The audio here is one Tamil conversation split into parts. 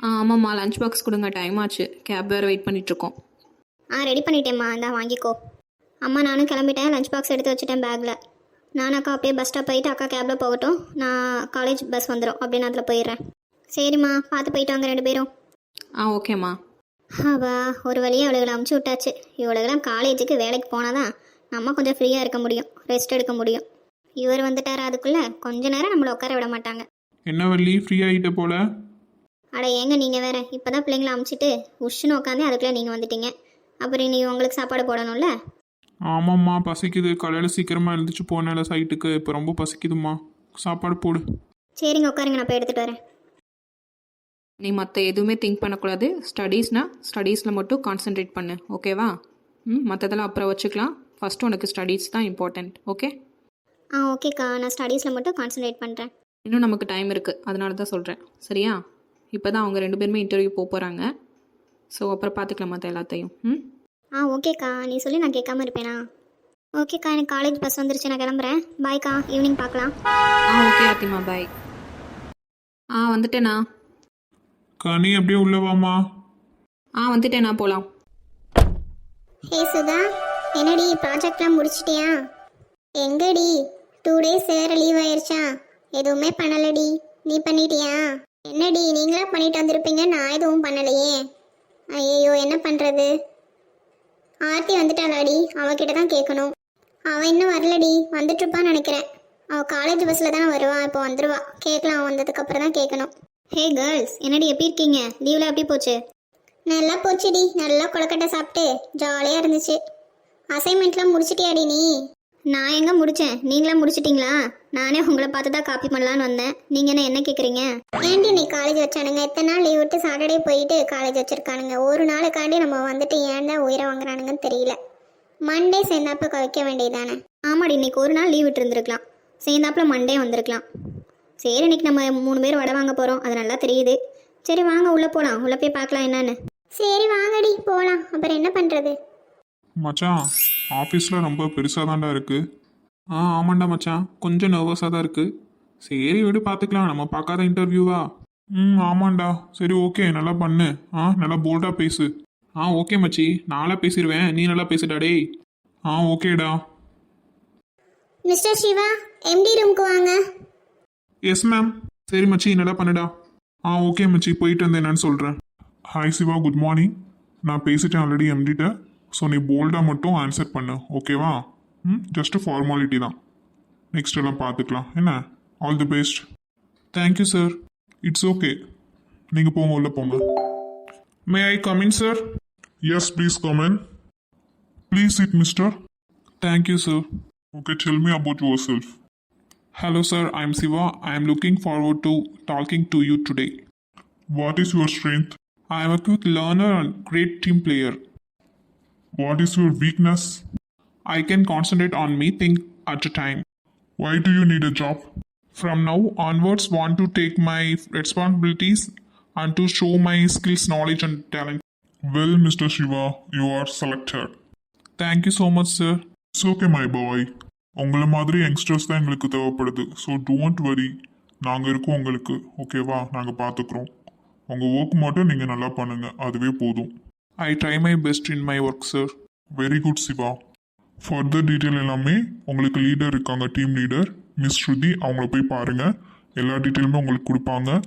ஆமாம்மா, லஞ்ச் பாக்ஸ் கொடுங்க, டைம் ஆச்சு. கேப் வேறு வெயிட் பண்ணிகிட்ருக்கோம். ரெடி பண்ணிட்டேம்மா, இந்தா வாங்கிக்கோ. அம்மா நானும் கிளம்பிட்டேன், லஞ்ச் பாக்ஸ் எடுத்து வச்சுட்டேன் பேக்கில். நான் அக்கா அப்படியே பஸ் ஸ்டாப் போயிட்டு அக்கா கேபில் போகட்டும், நான் காலேஜ் பஸ் வந்துடும் அப்படின்னு அதில் போயிடுறேன். சரிம்மா, பார்த்து போயிட்டு வாங்க 2 பேரும். ஓகேம்மா. ஒரு வழியாக அவளுகளை அமுச்சு விட்டாச்சு. இவளுகெல்லாம் காலேஜுக்கு வேலைக்கு போனால் தான் நம்ம கொஞ்சம் ஃப்ரீயாக இருக்க முடியும், ரெஸ்ட் எடுக்க முடியும். இவர் வந்துட்டார், அதுக்குள்ளே கொஞ்ச நேரம் நம்மளை உட்கார விட மாட்டாங்க. என்ன வள்ளி, ஃப்ரீ ஆகிட்ட போல? ஏங்க நீங்கள் வேறு, இப்போ தான் பிள்ளைங்களை அமுச்சிட்டு உஷ்ஷுன்னு உட்காந்து அதுக்குள்ளே நீங்கள் வந்துட்டீங்க. அப்புறம் நீ உங்களுக்கு சாப்பாடு போடணும்ல. ஆமாம்மா, பசிக்குது. காலையில் சீக்கிரமாக எழுந்திரிச்சு போனால சைட்டுக்கு, இப்போ ரொம்ப பசிக்குதுமா. சாப்பாடு போடு. சரிங்க, உட்காருங்க, நான் போய் எடுத்துகிட்டு வரேன். நீ மற்ற எதுவுமே திங்க் பண்ணக்கூடாது. ஸ்டடீஸில் மட்டும் கான்சென்ட்ரேட் பண்ணு, ஓகேவா? மற்றதெல்லாம் அப்புறம் வச்சுக்கலாம். ஃபஸ்ட்டு உனக்கு ஸ்டடீஸ் தான் இம்பார்ட்டண்ட், ஓகே? ஓகேக்கா, நான் ஸ்டடீஸில் மட்டும் கான்சென்ட்ரேட் பண்ணுறேன். இன்னும் நமக்கு டைம் இருக்குது, அதனால தான் சொல்கிறேன், சரியா? இப்போ தான் அவங்க 2 பேருமே இன்டர்வியூ போகிறாங்க. ஸோ அப்புறம் பார்த்துக்கலாம் மற்ற எல்லாத்தையும். ஓகேக்கா, நீ சொல்லி நான் கேட்காம இருப்பேனா? ஓகேக்கா, எனக்கு காலேஜ் பஸ் வந்துருச்சு, நான் கிளம்புறேன். பாய்க்கா, ஈவினிங் பார்க்கலாம். ஓகே ஆத்திமா, பாய். வந்துட்டேண்ணா. கனி அப்படியே உள்ளவாமா. வந்துட்டேண்ணா, போகலாம். ஹே சுதா, என்னடி ப்ராஜெக்ட்லாம் முடிச்சிட்டியா? எங்கடி 2 டேஸ் வேறு லீவ் ஆயிடுச்சா? எதுவுமே பண்ணலடி, நீ பண்ணிட்டியா? என்னடி நீங்களா பண்ணிட்டு வந்திருப்பீங்க, நான் எதுவும் பண்ணலையே. ஐயோ, என்ன பண்ணுறது? ஆர்த்தி வந்துட்டாளாடி, அவகிட்ட தான் கேட்கணும். அவள் இன்னும் வரலடி, வந்துட்டுருப்பான்னு நினைக்கிறேன். அவள் காலேஜ் பஸ்ஸில் தானே வருவா, இப்போ வந்துடுவா. கேட்கலாம், வந்ததுக்கப்புறம் தான் கேட்கணும். ஹே கேர்ள்ஸ், என்னடி எப்படி இருக்கீங்க? லீவில் எப்படி போச்சு? நல்லா போச்சுடி, நல்லா கொழுக்கட்டை சாப்பிட்டு ஜாலியாக இருந்துச்சு. அசைன்மெண்ட்லாம் முடிச்சிட்டியாடி நீ? நான் எங்கே முடித்தேன், நீங்களாம் முடிச்சிட்டிங்களா? நானே உங்களை பார்த்து தான் காப்பி பண்ணலான்னு வந்தேன். நீங்கள் என்ன கேட்குறீங்க? ஏன்டி நீ காலேஜ் வச்சானுங்க? எத்தனை நாள் லீவ் விட்டு சாட்டர்டே போயிட்டு காலேஜ் வச்சுருக்கானுங்க. ஒரு நாளுக்காண்டி நம்ம வந்துட்டு ஏன் தான் உயிரை வாங்குறானுங்கன்னு தெரியல. மண்டே சேர்ந்தாப்ப வைக்க வேண்டியதானே? ஆமாடி, இன்னைக்கு ஒரு நாள் லீவ் விட்டு இருந்துருக்கலாம், சேர்ந்தாப்புல மண்டே வந்திருக்கலாம். சரி, இன்னைக்கு நம்ம 3 பேர் வடை வாங்க போகிறோம், அது நல்லா தெரியுது. சரி வாங்க, உள்ளே போகலாம், உள்ளே போய் பார்க்கலாம் என்னன்னு. சரி வாங்கடி போகலாம், அப்புறம் என்ன பண்ணுறது? மச்சான், ஆஃபீஸில் ரொம்ப பெருசாக தான்டா இருக்குது. ஆமாண்டா மச்சான், கொஞ்சம் நர்வஸாக தான் இருக்குது. சரி விடு, பார்த்துக்கலாம், நம்ம பார்க்காத இன்டர்வியூவா? ஆமாண்டா. சரி ஓகே, நல்லா பண்ணு. நல்லா போல்டாக பேசு. ஓகே மச்சி, நாளாக பேசிடுவேன், நீ நல்லா பேசுடா டேய். ஓகேடா. மிஸ்டர் சிவா, எம்டி ரூமுக்கு வாங்க. Yes ma'am. சரி மச்சி, நல்லா பண்ணுடா. ஓகே மச்சி, போயிட்டு வந்து என்னன்னு சொல்கிறேன். Hi Siva, good morning. நான் பேசிட்டேன் ஆல்ரெடி எம்டிட்ட. ஸோ நீ போல்டாக மட்டும் ஆன்சர் பண்ணு, ஓகேவா? ஜஸ்ட்டு ஃபார்மாலிட்டி தான், நெக்ஸ்ட் எல்லாம் பார்த்துக்கலாம் என்ன. All the best. Thank you sir. It's okay, நீங்கள் போங்க, உள்ள போங்க. May I come in sir? Yes please come in. Please sit mister. Thank you sir. Okay, tell me about yourself. Hello sir, I am Siva. I am looking forward to talking to you today. What is your strength? I am a quick learner and great team player. What is your weakness? I can concentrate on me think at a time. Why do you need a job? From now onwards want to take my responsibilities and to show my skills, knowledge and talent. Well, Mr. Shiva, you are selected. Thank you so much sir. It's okay my boy. உங்களை மாதிரி யங்ஸ்டர்ஸ் தான் எங்களுக்கு தேவைப்படுது. ஸோ டோன்ட் வரி, நாங்கள் இருக்கோம் உங்களுக்கு, ஓகேவா? நாங்கள் பார்த்துக்குறோம். உங்கள் ஒர்க் மட்டும் நீங்கள் நல்லா பண்ணுங்கள், அதுவே போதும். I try my best in my work sir. Very good Siva. Further detail எல்லாமே உங்களுக்கு லீடர் இருக்காங்க, டீம் லீடர் மிஸ் ஸ்ருதி, அவங்கள போய் பாருங்கள். எல்லா டீட்டெயிலுமே உங்களுக்கு கொடுப்பாங்க.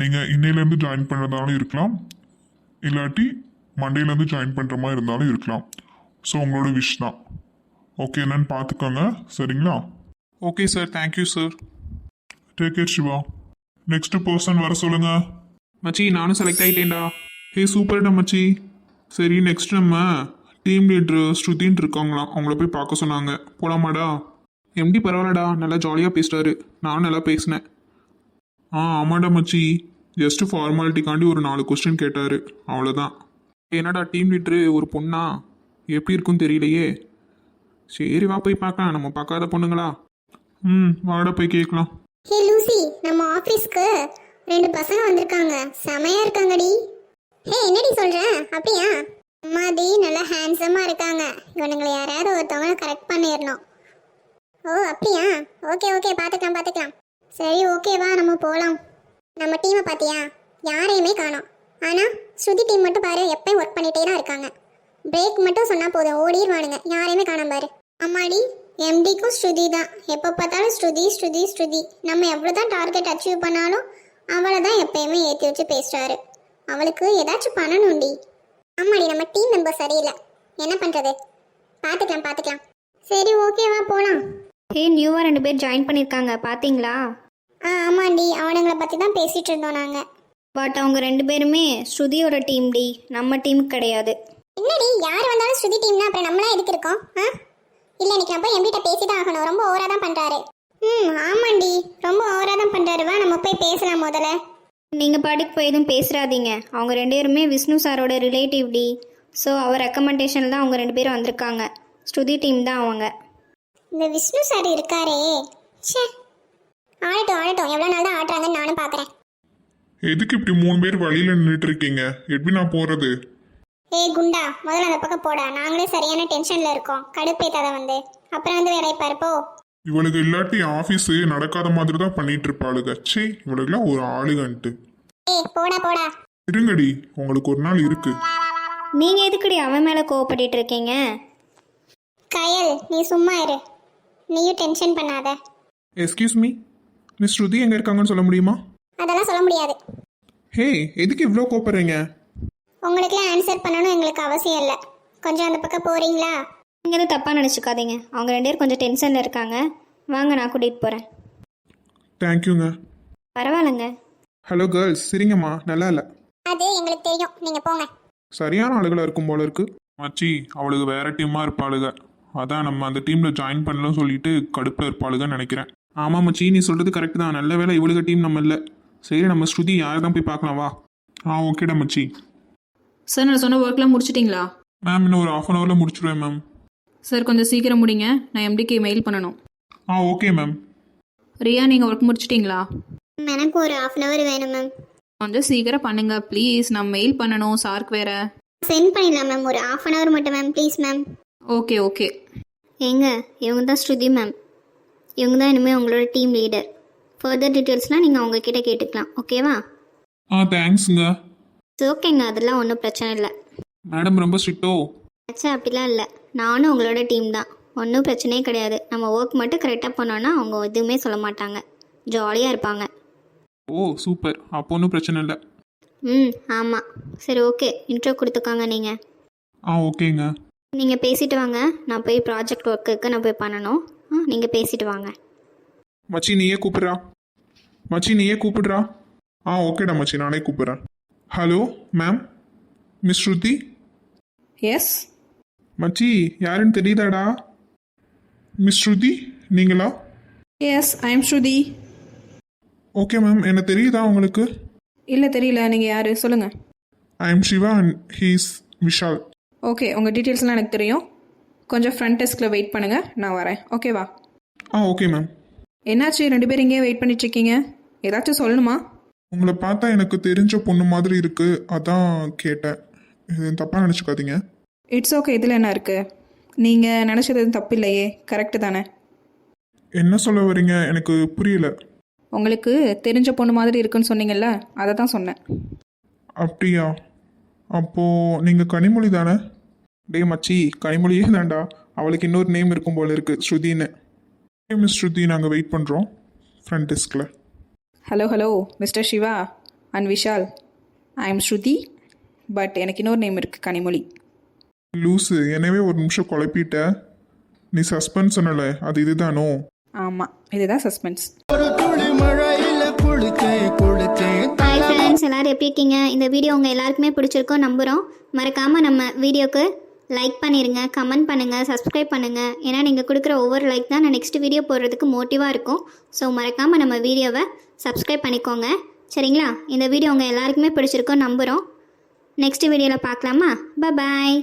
நீங்கள் இன்னையிலேருந்து ஜாயின் பண்ணுறதாலும் இருக்கலாம், இல்லாட்டி மண்டேலேருந்து ஜாயின் பண்ணுற மாதிரி இருந்தாலும் இருக்கலாம். ஸோ உங்களோட விஷ் தான். ஓகே, என்னன்னு பார்த்துக்கோங்க, சரிங்களா? Okay sir, thank you sir. Take care Siva. Next person வர சொல்லுங்க. மச்சி, நானும் செலக்ட் ஆகிட்டேன்டா. சூப்பர்டா மச்சி. சரி, நெக்ஸ்ட் நம்ம டீம் லீடர் ஸ்ருதின்னு இருக்காங்களாம், அவங்கள போய் பார்க்க சொன்னாங்க. போலாமாடா? எம்டி பரவாயில்லடா, நல்லா ஜாலியாக பேசுகிறாரு, நானும் நல்லா பேசினேன். ஆமாடா மச்சி, ஜஸ்ட் ஃபார்மாலிட்டிக்காண்டி ஒரு 4 கொஸ்டின் கேட்டார், அவ்வளோதான். என்னடா டீம் லீடரு ஒரு பொண்ணா, எப்படி இருக்குன்னு தெரியலையே. சரி வா, போய் பார்க்கலாம், நம்ம பார்க்காத பொண்ணுங்களா. வாடா போய் கேட்கலாம். ஹே லூசி, நம்ம ஆஃபீஸ்க்கு 2 பசங்க வந்திருக்காங்க, செமையா இருக்காங்கடி. என்னடி சொல்ற? அப்படியா? அம்மாடி, நல்லா ஹேண்ட்ஸமாக இருக்காங்க. இவனுங்களை யாராவது ஒருத்தவங்க கரெக்ட் பண்ணிடணும். அப்படியா? ஓகே பார்த்துக்கலாம். சரி ஓகேவா, நம்ம போகலாம். நம்ம டீமை பார்த்தியா? யாரையுமே காணோம். ஆனால் ஸ்ருதி டீம் மட்டும் பாரு எப்பயும் ஒர்க் பண்ணிகிட்டே தான் இருக்காங்க. பிரேக் மட்டும் சொன்னால் போதும் ஓடிடுவானுங்க, யாரையுமே காணாம பாரு. அம்மாடி, எம்டிக்கும் ஸ்ருதி தான். எப்போ பார்த்தாலும் ஸ்ருதி ஸ்ருதி ஸ்ருதி. நம்ம எவ்வளோ தான் டார்கெட் அச்சீவ் பண்ணாலும் அவளை தான் எப்பயுமே ஏற்றி வச்சு பேசுகிறாரு. அவளுக்கு ஏதாச்சும் பண்ணணும்டி. ஆமாடி, நம்ம டீம் மெம்பர் சரியில்லை, என்ன பண்ணுறது? பார்த்துக்கலாம். சரி, ஓகேவா, போகலாம். ஹே, நியூவாக 2 பேர் ஜாயின் பண்ணியிருக்காங்க பார்த்தீங்களா? ஆமாண்டி, அவனுங்களை பற்றி தான் பேசிகிட்டு இருந்தோம் நாங்கள். பட் அவங்க 2 பேருமே ஸ்ருதியோட டீம் டி, நம்ம டீமுக்கு கிடையாது. என்னடி, யார் வந்தாலும் ஸ்ருதி டீம்னா அப்புறம் நம்மளாம் எதுக்கு இருக்கோம்? இல்லை, இன்னைக்கு நான் போய் எம்பிட்ட பேசி தான் ஆகணும். ரொம்ப ஓவராக தான் பண்ணுறாரு. ஆமாண்டி, ரொம்ப ஓவராக தான் பண்ணுறாரு. வா நம்ம போய் பேசலாம் முதல்ல. நீங்கள் பாட்டுக்கு போய் எதுவும் பேசுகிறாதீங்க. அவங்க 2 பேருமே விஷ்ணு சாரோட ரிலேட்டிவ் டி. ஸோ அவர் ரெக்கமெண்டேஷனில் தான் அவங்க 2 பேரும் வந்திருக்காங்க. ஸ்ருதி டீம் தான் அவங்க. இந்த விஷ்ணு சார் இருக்காரே, ச்சே. ஆடட்டும், எவ்வளோ நாள் தான் ஆடுறாங்கன்னு நானும் பார்க்குறேன். எதுக்கு இப்படி 3 பேர் வழியில நின்றுட்டு இருக்கீங்க? எப்படி நான் போறது? ஏய் குண்டா, முதல்ல அந்த பக்கம் போடா. நாங்களே சரியான டென்ஷனில் இருக்கோம். கடுப்பேத்தாத வந்து அப்புறம் வந்து வேலையை பார்ப்போ. இவளுக்கு இல்லாட்டி ஆஃபீஸ் நடக்காத மாதிரி தான் பண்ணிட்டு இருப்பாளுங்க. சே, இவளுக்குலாம் ஒரு ஆளுகன்ட்டு. ஏய் போடா. இருங்கடி, உங்களுக்கு ஒரு நாள் இருக்கு. நீங்கள் எதுக்குடி அவன் மேலே கோவப்பட்டுட்டு இருக்கீங்க? கயல், நீ சும்மா இரு. நீயும் டென்ஷன் பண்ணாத. எஸ்கியூஸ் மீ, மிஸ் ஸ்ருதி எங்க இருக்காங்கன்னு சொல்ல முடியுமா? அதெல்லாம் சொல்ல முடியாது. ஹே, எதுக்கு இவ்வளோ கோப்படுறீங்க? உங்களுக்குலாம் ஆன்சர் பண்ணணும் எங்களுக்கு அவசியம் இல்லை. கொஞ்சம் அந்த பக்கம் போறீங்களா? நீங்கள் எதுவும் தப்பாக நினச்சிக்காதீங்க. அவங்க 2 பேரும் கொஞ்சம் டென்ஷனில் இருக்காங்க. வாங்க, நான் கூட்டிகிட்டு போகிறேன். தேங்க்யூங்க. பரவாயில்லைங்க. ஹலோ கேர்ள்ஸ், சரிங்கம்மா, நல்லா இல்லை. அது எங்களுக்கு தெரியும், நீங்கள் போங்க. சரியான ஆளுகளா இருக்கும் போல இருக்கு. மச்சி, அவளுக்கு வேற டீமா இருப்பாளுக. அதான் நம்ம அந்த டீம்ல ஜாயின் பண்ணலாம் சொல்லிட்டு கடுப்பில் இருப்பாளுகன்னு நினைக்கிறேன். ஆமாம் மச்சி, நீ சொல்றது கரெக்ட் தான். நல்ல வேலை இவளுக்கு டீம் நம்ம இல்லை. சரி, நம்ம ஸ்ருதி யாரை தான் போய் பார்க்கலாம், வா. ஓகேடா மச்சி. சார், நான் சொன்ன ஒர்க்லாம் முடிச்சிட்டிங்களா? மேம், இன்னும் ஒரு 1/2 hourல முடிச்சிடுவேன் மேம். சார், கொஞ்சம் சீக்கிரம் முடிங்க, நான் எம்டிக்கு மெயில் பண்ணணும். Okay ma'am. ரியா, நீங்கள் ஒர்க் முடிச்சிட்டிங்களா? எனக்கு ஒரு 1/2 hour வேணும் மேம். கொஞ்சம் சீக்கிரம் பண்ணுங்க ப்ளீஸ், நான் மெயில் பண்ணணும் சார்க்கு வேற. சென்ட் பண்ணிடலாம் மேம், ஒரு 1/2 hour மட்டும் மேம், ப்ளீஸ் மேம். ஓகே. ஏங்க, இவங்க தான் ஸ்ருதி மேம். இவங்க தான் இனிமேல் உங்களோட டீம் லீடர். ஃபர்தர் டீட்டெயில்ஸ்லாம் நீங்கள் அவங்கக்கிட்ட கேட்டுக்கலாம், ஓகேவா? தேங்க்ஸுங்க. ஓகேங்க, அதெல்லாம் ஒன்றும் பிரச்சனை இல்லை. மேடம் ரொம்ப ஸ்ட்ரிக்டோ? ஆச்சா, அப்படிலாம் இல்லை. நானும் உங்களோட டீம் தான், ஒன்றும் பிரச்சனையே கிடையாது. நம்ம ஒர்க் மட்டும் கரெக்டாக பண்ணோன்னா அவங்க எதுவுமே சொல்ல மாட்டாங்க, ஜாலியாக இருப்பாங்க. சூப்பர், அப்போ ஒன்றும் பிரச்சனை இல்லை. ஆமாம். சரி, ஓகே, இன்ட்ரோ கொடுத்துக்காங்க நீங்கள். ஓகேங்க. நீங்கள் பேசிட்டு வாங்க, நான் போய் ப்ராஜெக்ட் ஒர்க்குக்கு நான் போய் பண்ணணும். நீங்கள் பேசிட்டு வாங்க. மச்சி, நீயே கூப்பிடுறா. ஓகேடா மச்சி, நானே கூப்பிடுறேன். Hello ma'am, miss Shruti. Yes. மச்சி, யாருன்னு தெரியுதாடா? மிஸ் ஸ்ருதி நீங்களா? Yes, I am Shruti. Okay ma'am, என்ன தெரியுதா உங்களுக்கு? இல்லை தெரியல, நீங்கள் யார் சொல்லுங்கள். I am Siva and he's Vishal. Okay, உங்கள் டீட்டெயில்ஸ்லாம் எனக்கு தெரியும். கொஞ்சம் ஃப்ரண்ட் டெஸ்கில் வெயிட் பண்ணுங்கள், நான் வரேன், ஓகேவா? Okay ma'am. என்னாச்சு, 2 பேரும் இங்கேயே வெயிட் பண்ணிட்டுருக்கீங்க? ஏதாச்சும் சொல்லணுமா? உங்களை பார்த்தா எனக்கு தெரிஞ்ச பொண்ணு மாதிரி இருக்கு, அதான் கேட்டேன். இது தப்பாக நினச்சிக்காதீங்க. இட்ஸ் ஓகே, இதில் என்ன இருக்குது? நீங்கள் நினச்சது எதுவும் தப்பு இல்லையே, கரெக்டு தானே? என்ன சொல்ல வரீங்க, எனக்கு புரியல. உங்களுக்கு தெரிஞ்ச பொண்ணு மாதிரி இருக்குன்னு சொன்னீங்கல்ல, அதை தான் சொன்னேன். அப்படியா? அப்போது நீங்கள் கனிமொழி தானே? டே மச்சி, கனிமொழியே தான்டா. அவளுக்கு இன்னொரு நேம் இருக்கும் போல இருக்கு, ஸ்ருதின்னு. மிஸ் ஸ்ருதி, நாங்கள் வெயிட் பண்ணுறோம் ஃப்ரண்ட் டெஸ்கில். Hello mister Shiva and Vishal, I am Shruti, but எனக்கு இன்னொரு நேம் இருக்குது, கனிமொழி. லூஸு, எனவே ஒரு நிமிஷம் குழப்பிட்ட. நீ சஸ்பென்ஸ் சொன்னல, அது இதுதானோ? ஆமாம், இதுதான் சஸ்பென்ஸ். ஹாய் ஃப்ரெண்ட்ஸ், எல்லோரும் எப்படி இருக்கீங்க? இந்த வீடியோ உங்கள் எல்லாருக்குமே பிடிச்சிருக்கோம் நம்புகிறோம். மறக்காமல் நம்ம வீடியோக்கு லைக் பண்ணிடுங்க, கமெண்ட் பண்ணுங்கள், சப்ஸ்கிரைப் பண்ணுங்கள். ஏன்னா நீங்கள் கொடுக்குற ஒவ்வொரு லைக் தான் நான் நெக்ஸ்ட் வீடியோ போடுறதுக்கு மோட்டிவாக இருக்கும். ஸோ மறக்காமல் நம்ம வீடியோவை சப்ஸ்கிரைப் பண்ணிக்கோங்க, சரிங்களா? இந்த வீடியோ உங்கள் எல்லாருக்குமே பிடிச்சிருக்கோம் நம்புகிறோம். நெக்ஸ்ட் வீடியோவில் பார்க்கலாமா? பாய்.